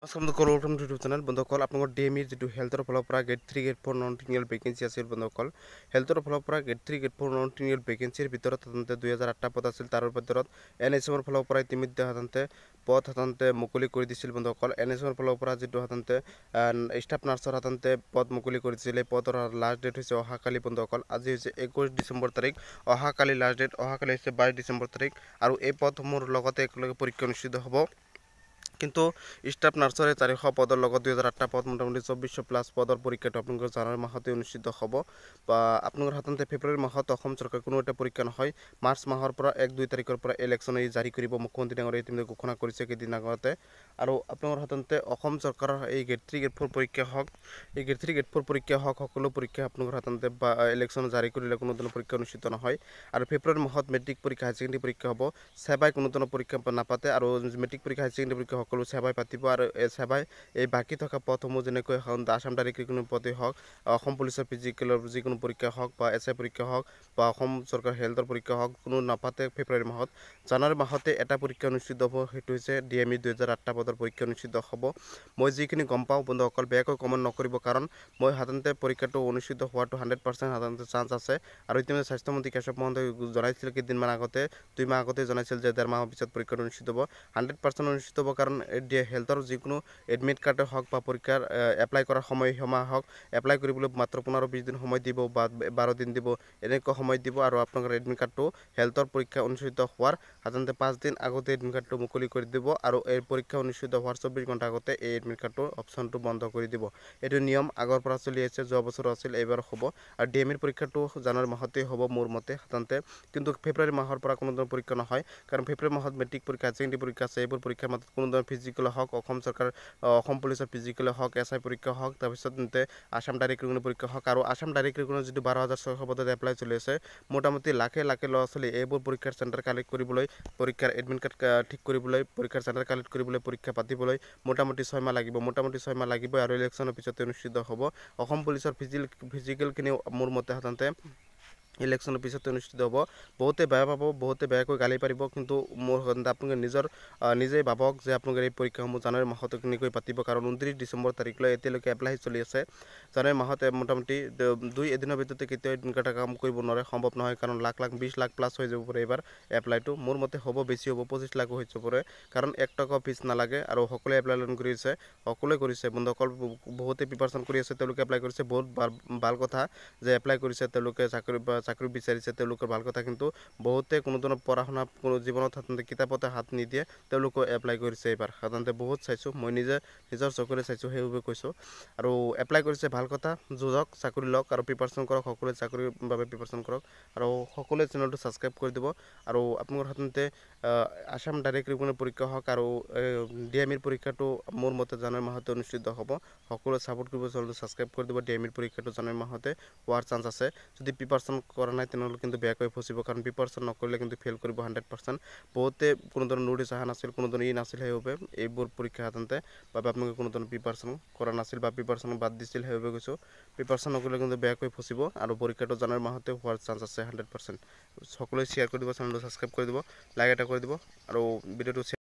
welcome to YouTube channel বন্ধুসকল আপোনালোকৰ ডিএমইৰ যেটো হেলথৰ ফলৰ পৰা গেট 3 গেট 4 নন টিনিয়েল ভেকেন্সি আছিল বন্ধুসকল হেলথৰ ফলৰ পৰা গেট 3 গেট 4 নন টিনিয়েল ভেকেন্সিৰ ভিতৰত সাধাৰণতে 2008টা পদ আছিল তাৰ ভিতৰত এনএছএমৰ ফলৰ পৰা ইতিমধ্যে সাধাৰণতে মুকলি কৰি দিছিল বন্ধুসকল এনএছএমৰ ফলৰ পৰা যেটো সাধাৰণতে ষ্টাফ নাৰ্ছৰ সাধাৰণতে পদ মুকলি কৰি দিছিল এই পদৰ লাষ্ট ডেট হৈছে অহাকালি বন্ধুসকল আজি হৈছে 21 ডিসেম্বৰ তাৰিখ অহাকালি লাষ্ট ডেট অহাকালি হৈছে 22 ডিসেম্বৰ তাৰিখ আৰু এই পদসমূহৰ লগতে একেলগে পৰীক্ষা অনুষ্ঠিত হ'ব কিন্তু স্টাফ নাৰ্ছাৰী 400 পদৰ লগত 2008টা পদ মোটামুটি 2400 প্লাস পদৰ পৰীক্ষাটো আপোনালোকৰ জানুৱাৰী মাহতে অনুষ্ঠিত হ'ব বা আপোনালোকৰ হাততে ফেব্ৰুৱাৰী মাহত অসম চৰকাৰ কোনো এটা পৰীক্ষা নহয় মাৰ্চ মাহৰ পৰা 1-2 তাৰিখৰ পৰা ইলেকশ্যন জাৰি কৰিব মুখ্যমন্ত্ৰী ডাঙৰীয়াই ইতিমধ্যে ঘোষণা কৰিছে কেইদিন আগতে আৰু আপোনালোকৰ হাততে অসম চৰকাৰৰ এই গেট 3 গেট 4 পৰীক্ষা হওক এই গেট 3 গেট 4 পৰীক্ষা হওক সকলো পৰীক্ষা আপোনালোকৰ হাততে বা ইলেকশ্যন জাৰি কৰিলে কোনো ধৰণৰ পৰীক্ষা অনুষ্ঠিত নহয় আৰু ফেব্ৰুৱাৰী মাহত মেট্ৰিক পৰীক্ষা হাই সেকেন্ডাৰী পৰীক্ষা হ'ব সেবাই কোনো ধৰণৰ পৰীক্ষা নাপাতে আৰু মেট্ৰিক পৰীক্ষা হাই সেকেন্ডাৰী পৰীক্ষা সকলো সেবাই পাতিব আৰু এই সেবাই এই বাকি থকা পদসমূহ যেনেকৈ আসাম ডাইৰেক্ট ৰিক্ৰুটমেণ্ট পদে হওক অসম পুলিচৰ ফিজিকেলৰ যিকোনো পৰীক্ষা হওক বা এছআই পৰীক্ষা হওক বা অসম চৰকাৰ হেলথৰ পৰীক্ষা হওক কোনো নাপাতে ফেব্ৰুৱাৰী মাহত জানুৱাৰী মাহতে এটা পৰীক্ষা অনুষ্ঠিত হ'ব সেইটো হৈছে ডিএমই 2008টা পদৰ পৰীক্ষা অনুষ্ঠিত হ'ব মই যিখিনি গম পাওঁ বন্ধুসকল বেয়াকৈ কমেন্ট নকৰিব কাৰণ মই সাধাৰণতে পৰীক্ষাটো অনুষ্ঠিত হোৱাটো 100% সাধাৰণতে চান্স আছে আৰু ইতিমধ্যে স্বাস্থ্যমন্ত্ৰী কেশৱ মহন্তই জনাইছিল কেইদিনমান আগতে 2 মাহ আগতে জনাইছিল যে 1.5 মাহৰ পিছত পৰীক্ষাটো অনুষ্ঠিত হ'ব 100% অনুষ্ঠিত হ'ব কাৰণ হেলথৰ যিকোনো এডমিট কাৰ্ড হওক বা পৰীক্ষাৰ এপ্লাই কৰাৰ সময়সীমা হওক এপ্লাই কৰিবলৈ মাত্ৰ 15-20 দিন সময় দিব বা 12 দিন দিব এনেকুৱা সময় দিব আৰু আপোনালোকৰ এডমিট কাৰ্ডটো হেলথৰ পৰীক্ষা অনুষ্ঠিত হোৱাৰ সাধাৰণতে 5 দিন আগতে এডমিট কাৰ্ডটো মুকলি কৰি দিব আৰু এই পৰীক্ষা অনুষ্ঠিত হোৱাৰ 24 ঘণ্টা আগতে এই এডমিট কাৰ্ডৰ অপচনটো বন্ধ কৰি দিব এটো নিয়ম আগৰ পৰা চলি আছে যোৱা বছৰ আছিল এইবাৰ হ'ব আৰু ডিএমইৰ পৰীক্ষাটো জানুৱাৰী মাহতে হ'ব মোৰ মতে সাধাৰণতে কিন্তু ফেব্ৰুৱাৰী মাহৰ পৰা কোনো ধৰণৰ পৰীক্ষা নহয় কাৰণ ফেব্ৰুৱাৰী মাহত মেট্ৰিক পৰীক্ষা সেকেন্ডাৰী পৰীক্ষা আছে এইবোৰ পৰীক্ষাৰ মাত্ৰ কোনো ধৰণৰ ফিজিকেল হওক অসম চৰকাৰ অসম পুলিচৰ ফিজিকেল হওক এছআই পৰীক্ষা হওক তাৰ পিছতে আসাম ডাইৰেক্ট ৰিক্ৰুটমেণ্ট পৰীক্ষা হওক আৰু আসাম ডাইৰেক্ট ৰিক্ৰুটমেণ্ট যেটো 12600 পদত এপ্লাই চলি আছে মোটামুটি লাখে ল'ৰা ছোৱালী এইবোৰ পৰীক্ষাৰ চেণ্টাৰ কালেক্ট কৰিবলৈ পৰীক্ষাৰ এডমিট কাৰ্ড ঠিক কৰিবলৈ পৰীক্ষাৰ চেণ্টাৰ কালেক্ট কৰিবলৈ পৰীক্ষা পাতিবলৈ মোটামুটি 6 মাহ লাগিব আৰু ইলেকশ্যনৰ পিছতে অনুষ্ঠিত হ'ব অসম পুলিচৰ ফিজিকেল কিনি মোৰ মতে সাধাৰণতে ইলেকশ্যনৰ পিছতে অনুষ্ঠিত হ'ব বহুতে বেয়া পাব বহুতে বেয়াকৈ গালি পাৰিব কিন্তু মোৰ আপোনালোকে নিজেই ভাবক যে আপোনালোকে এই পৰীক্ষাসমূহ জানুৱাৰী মাহত কেনেকৈ পাতিব কাৰণ 29 ডিসেম্বৰ তাৰিখলৈ এতিয়ালৈকে এপ্লাই চলি আছে জানুৱাৰী মাহতে মোটামুটি 2 এদিনৰ ভিতৰতে কেতিয়া এডমিট কাৰ্ড কাম কৰিব নোৱাৰে সম্ভৱ নহয় কাৰণ লাখ 20 লাখ প্লাস হৈ যাব পাৰে এবাৰ এপ্লাইটো মোৰ মতে হ'ব বেছি হ'ব 25 লাখ হৈ যাব পাৰে কাৰণ 1 টকা ফিজ নালাগে আৰু সকলোৱে এপ্লাই কৰিছে বন্ধুসকল বহুতে প্ৰিপাৰেচন কৰি আছে তেওঁলোকে এপ্লাই কৰিছে বহুত ভাল কথা যে এপ্লাই কৰিছে তেওঁলোকে চাকৰি বিচাৰিছে তেওঁলোকৰ ভাল কথা কিন্তু বহুতে কোনো ধৰণৰ পঢ়া শুনা কোনো জীৱনত হাততে কিতাপতে হাত নিদিয়ে তেওঁলোকে এপ্লাই কৰিছে এবাৰ সাধাৰণতে বহুত চাইছো মই নিজৰ চকুৰে চাইছো সেইভাবে কৈছো আৰু এপ্লাই কৰিছে ভাল কথা যুজক চাকৰি লওক আৰু প্ৰিপাৰেচন কৰক সকলোৱে চাকৰিৰ বাবে প্ৰিপাৰেচন কৰক আৰু সকলোৱে চেনেলটো সাবস্ক্ৰাইব কৰি দিব আৰু আপোনালোকৰ হাততে আসাম ডাইৰেক্ট ৰিক্ৰুটমেণ্ট পৰীক্ষা হওক আৰু ডিএমইৰ পৰীক্ষাটো মোৰ মতে জানুৱাৰী মাহতে অনুষ্ঠিত হ'ব সকলোৱে সাপোৰ্ট কৰিব চেনেলটো সাবস্ক্ৰাইব কৰি দিব ডিএমইৰ পৰীক্ষাটো জানুৱাৰী মাহতে হোৱাৰ চান্স আছে যদি প্ৰিপাৰেচন কৰা নাই তেনেহ'লে কিন্তু বেয়াকৈ ফচিব কাৰণ প্ৰিপাৰেচন নকৰিলে কিন্তু ফেল কৰিব 100% বহুতে কোনো ধৰণৰ নোটিছ অহা নাছিল কোনো ধৰণৰ নাছিল সেইভাবে এইবোৰ পৰীক্ষা সাধাৰণতে বা আপোনালোকে কোনো ধৰণৰ প্ৰিপাৰেচন কৰা নাছিল বা প্ৰিপাৰেচন বাদ দিছিল সেইভাবে কৈছো প্ৰিপাৰেচন নকৰিলে কিন্তু বেয়াকৈ ফচিব আৰু পৰীক্ষাটো জানুৱাৰী মাহতে হোৱাৰ চান্স আছে 100% সকলোৱে শ্বেয়াৰ কৰি দিব চেনেলটো সাবস্ক্ৰাইব কৰি দিব লাইক এটা কৰি দিব আৰু ভিডিওটো